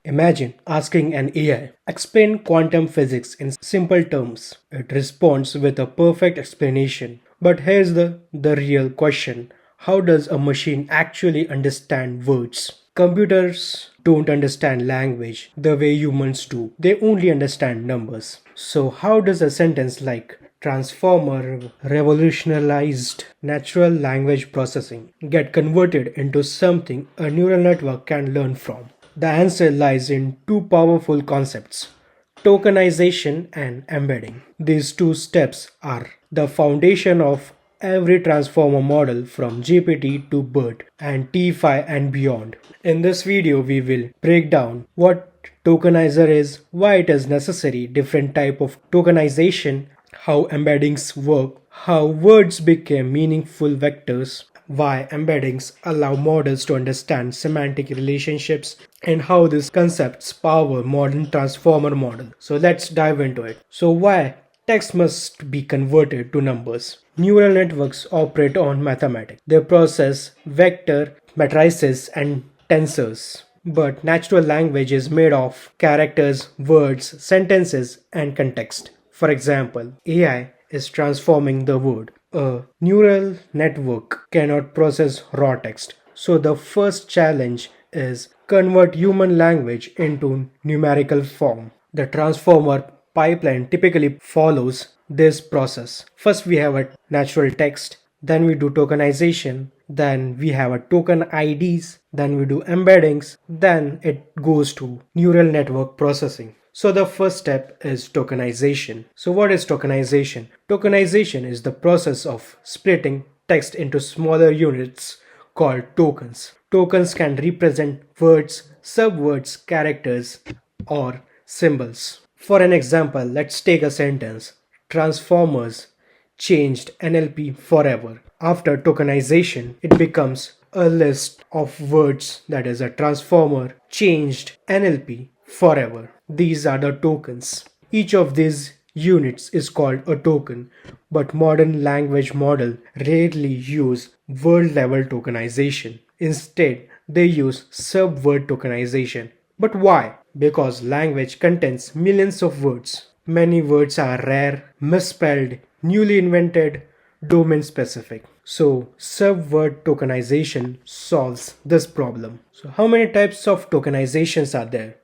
Imagine asking an AI, explain quantum physics in simple terms. It responds with a perfect explanation. But here's the real question. How does a machine actually understand words? Computers don't understand language the way humans do. They only understand numbers. So how does a sentence like transformer revolutionized natural language processing get converted into something a neural network can learn from? The answer lies in two powerful concepts: tokenization and embedding. These two steps are the foundation of every transformer model from GPT to BERT and T5 and beyond. In this video, we will break down what tokenizer is, why it is necessary, different type of tokenization, how embeddings work, how words became meaningful vectors, why embeddings allow models to understand semantic relationships, and how these concepts power modern transformer model. So let's dive into it. So why text must be converted to numbers? Neural networks operate on mathematics. They process vector, matrices, and tensors. But natural language is made of characters, words, sentences, and context. For example, AI is transforming the word. A neural network cannot process raw text. So the first challenge is convert human language into numerical form. The transformer pipeline typically follows this process. First we have a natural text, then we do tokenization, then we have a token IDs, then we do embeddings, then it goes to neural network processing. So the first step is tokenization. So what is tokenization? Tokenization is the process of splitting text into smaller units called tokens. Tokens can represent words, subwords, characters, or symbols. For an example, let's take a sentence. Transformers changed NLP forever. After tokenization, it becomes a list of words, that is, a transformer changed NLP forever. These are the tokens. Each of these units is called a token, but modern language models rarely use word level tokenization. Instead, they use subword tokenization. But why? Because language contains millions of words. Many words are rare, misspelled, newly invented, domain specific. So subword tokenization solves this problem. So how many types of tokenizations are there?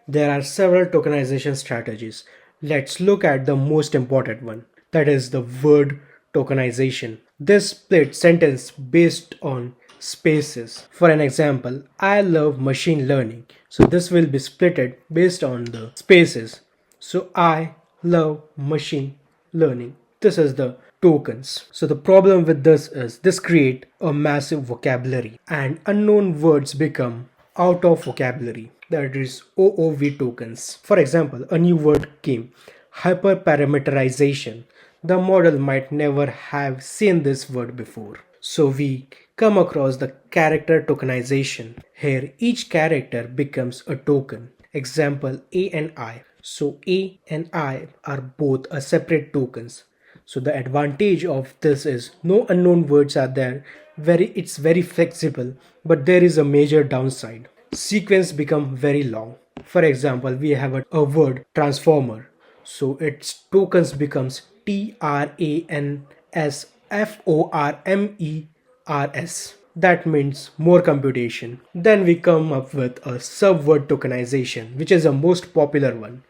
There are several tokenization strategies. Let's look at the most important one, that is the word tokenization. This splits sentence based on spaces. For an example, I love machine learning. So this will be splitted based on the spaces. So I love machine learning. This is the tokens. So the problem with this is this create a massive vocabulary and unknown words become out of vocabulary, that is OOV tokens. For example, a new word came, hyperparameterization. The model might never have seen this word before. So we come across the character tokenization. Here each character becomes a token. Example A and I. So A and I are both a separate tokens. So the advantage of this is no unknown words are there. It's very flexible, but there is a major downside. Sequence become very long. For example, we have a word transformer. So its tokens becomes TRANSFORMERS. That means more computation. Then we come up with a subword tokenization, which is the most popular one.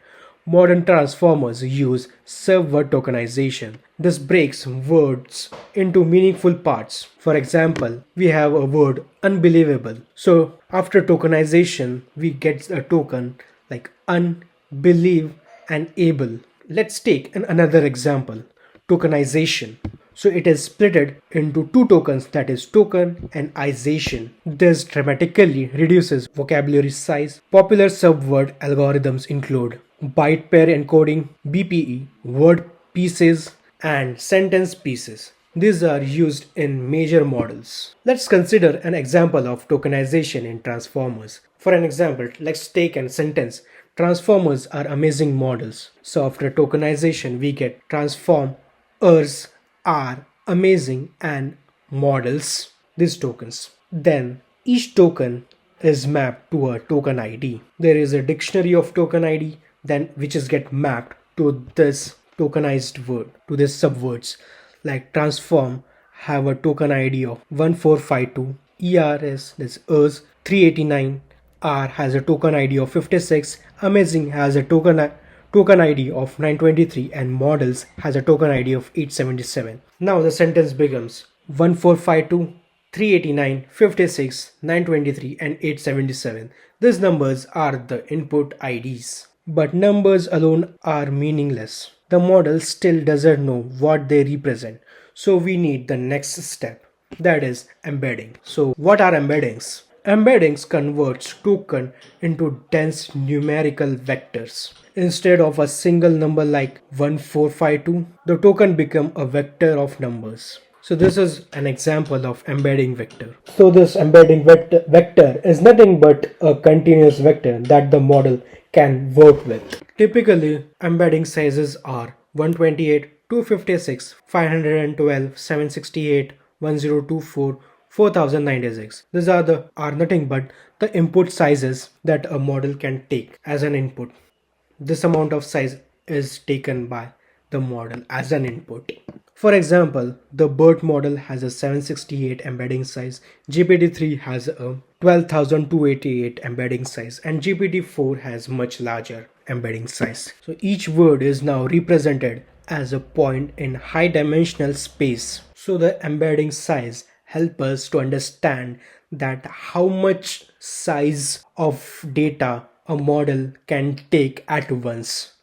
Modern transformers use subword tokenization. This breaks words into meaningful parts. For example, we have a word unbelievable. So after tokenization, we get a token like unbelieve and able. Let's take another example, tokenization. So it is splitted into two tokens, that is token and ization. This dramatically reduces vocabulary size. Popular subword algorithms include byte pair encoding, BPE, word pieces, and sentence pieces. These are used in major models. Let's consider an example of tokenization in transformers. For an example, let's take a sentence. Transformers are amazing models. So after tokenization, we get transformers are amazing and models, these tokens. Then each token is mapped to a token ID. There is a dictionary of token ID then which is get mapped to this tokenized word, to this subwords. Like transform have a token ID of 1452, ERS this is 389, R has a token ID of 56, Amazing has a token ID of 923, and Models has a token ID of 877. Now the sentence becomes 1452, 389, 56, 923 and 877. These numbers are the input IDs. But numbers alone are meaningless. The model still doesn't know what they represent. So we need the next step, that is embedding. So what are embeddings? Embeddings converts token into dense numerical vectors. Instead of a single number like 1452, the token become a vector of numbers. So this is an example of embedding vector. So this embedding vector is nothing but a continuous vector that the model can work with. Typically, embedding sizes are 128, 256, 512, 768, 1024, 4096. These are nothing but the input sizes that a model can take as an input. This amount of size is taken by the model as an input. For example, the BERT model has a 768 embedding size, GPT-3 has a 12,288 embedding size, and GPT-4 has much larger embedding size. So each word is now represented as a point in high dimensional space. So the embedding size help us to understand that how much size of data a model can take at once.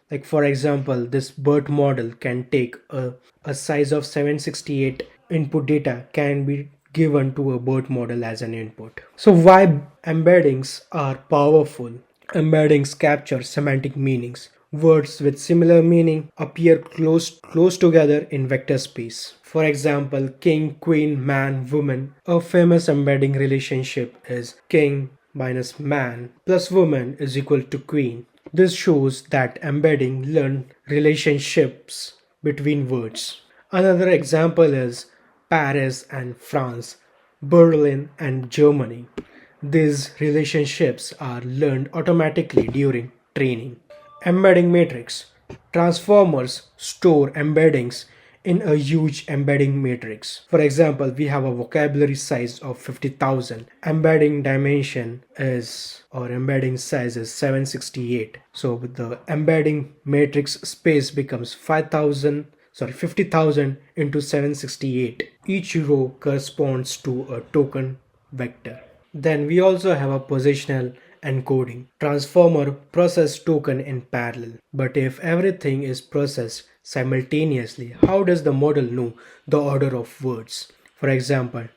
Like for example, this BERT model can take a size of 768 input data can be given to a BERT model as an input. So why embeddings are powerful? Embeddings capture semantic meanings. Words with similar meaning appear close together in vector space. For example, king, queen, man, woman. A famous embedding relationship is king minus man plus woman is equal to queen. This shows that embedding learn relationships between words. Another example is Paris and France, Berlin and Germany. These relationships are learned automatically during training. Embedding matrix. Transformers store embeddings in a huge embedding matrix. For example, we have a vocabulary size of 50,000. Embedding dimension is or embedding size is 768. So with the embedding matrix space becomes 50,000 into 768. Each row corresponds to a token vector. Then we also have a positional encoding. Transformer process token in parallel. But if everything is processed simultaneously, how does the model know the order of words? For example,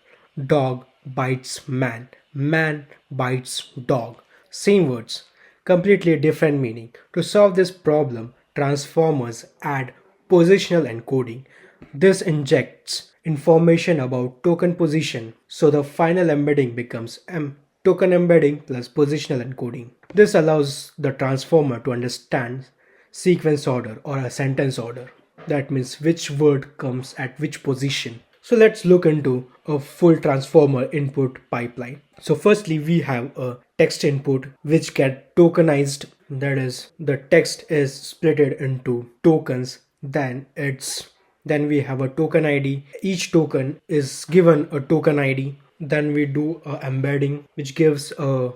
dog bites man, man bites dog. Same words, completely different meaning. To solve this problem, transformers add positional encoding. This injects information about token position, so the final embedding becomes token embedding plus positional encoding. This allows the transformer to understand sequence order or a sentence order. That means which word comes at which position. So let's look into a full transformer input pipeline. So firstly, we have a text input which get tokenized. That is, the text is split into tokens. Then we have a token ID. Each token is given a token ID. Then we do a embedding which give a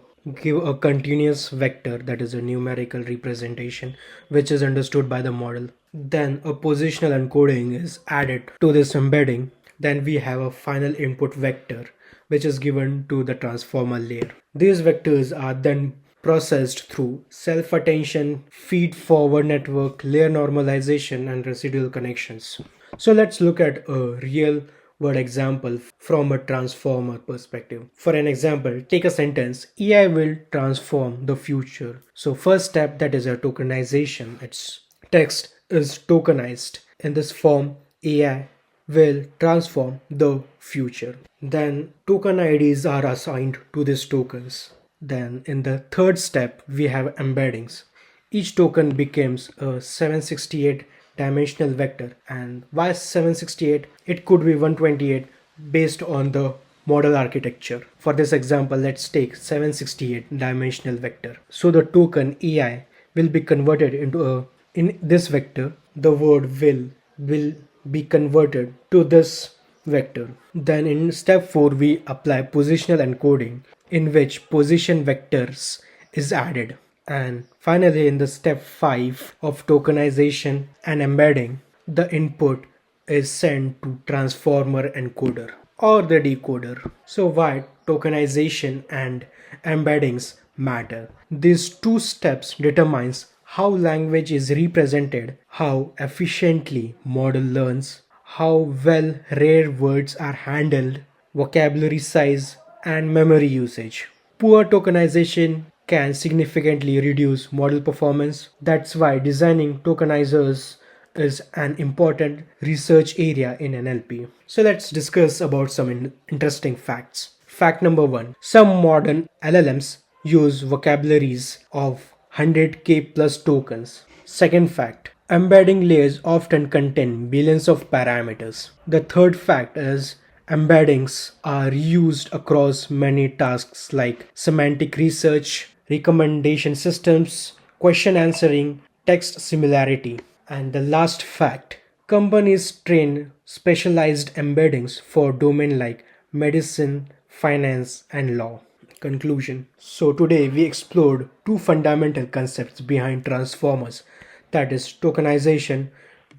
continuous vector, that is a numerical representation which is understood by the model. Then a positional encoding is added to this embedding. Then we have a final input vector which is given to the transformer layer. These vectors are then processed through self-attention, feed-forward network, layer normalization, and residual connections. So let's look at a real world example from a transformer perspective. For an example, take a sentence, AI will transform the future. So first step, that is a tokenization. Its text is tokenized. In this form, AI will transform the future. Then token IDs are assigned to these tokens. Then in the third step, we have embeddings. Each token becomes a 768 dimensional vector. And why 768? It could be 128 based on the model architecture. For this example, let's take 768 dimensional vector. So the token AI will be converted into in this vector, the word will be converted to this vector. Then in step 4, we apply positional encoding, in which position vectors is added. And finally, in the step 5 of tokenization and embedding, the input is sent to transformer encoder or the decoder. So why tokenization and embeddings matter? These two steps determines how language is represented, how efficiently model learns, how well rare words are handled, vocabulary size, and memory usage. Poor tokenization can significantly reduce model performance. That's why designing tokenizers is an important research area in NLP. So let's discuss about some interesting facts. Fact number 1. Some modern LLMs use vocabularies of 100k plus tokens. Second fact. Embedding layers often contain billions of parameters. The third fact is embeddings are used across many tasks like semantic research, recommendation systems, question answering, text similarity. And the last fact, companies train specialized embeddings for domain like medicine, finance, and law. Conclusion. So today we explored two fundamental concepts behind transformers, that is tokenization,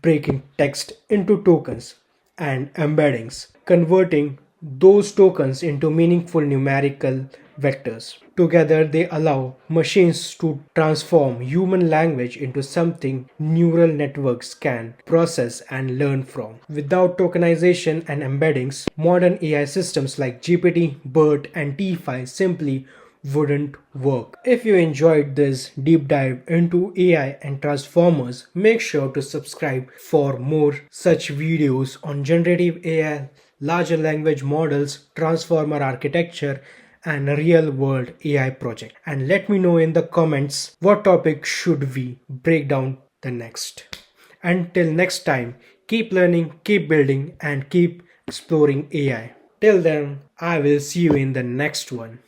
breaking text into tokens, and embeddings, converting those tokens into meaningful numerical vectors. Together, they allow machines to transform human language into something neural networks can process and learn from. Without tokenization and embeddings, modern AI systems like GPT, BERT, and T5 simply wouldn't work. If you enjoyed this deep dive into AI and transformers, make sure to subscribe for more such videos on generative AI, larger language models, transformer architecture, and real world AI project. And let me know in the comments what topic should we break down the next. Until next time, keep learning, keep building, and keep exploring AI. Till then, I will see you in the next one.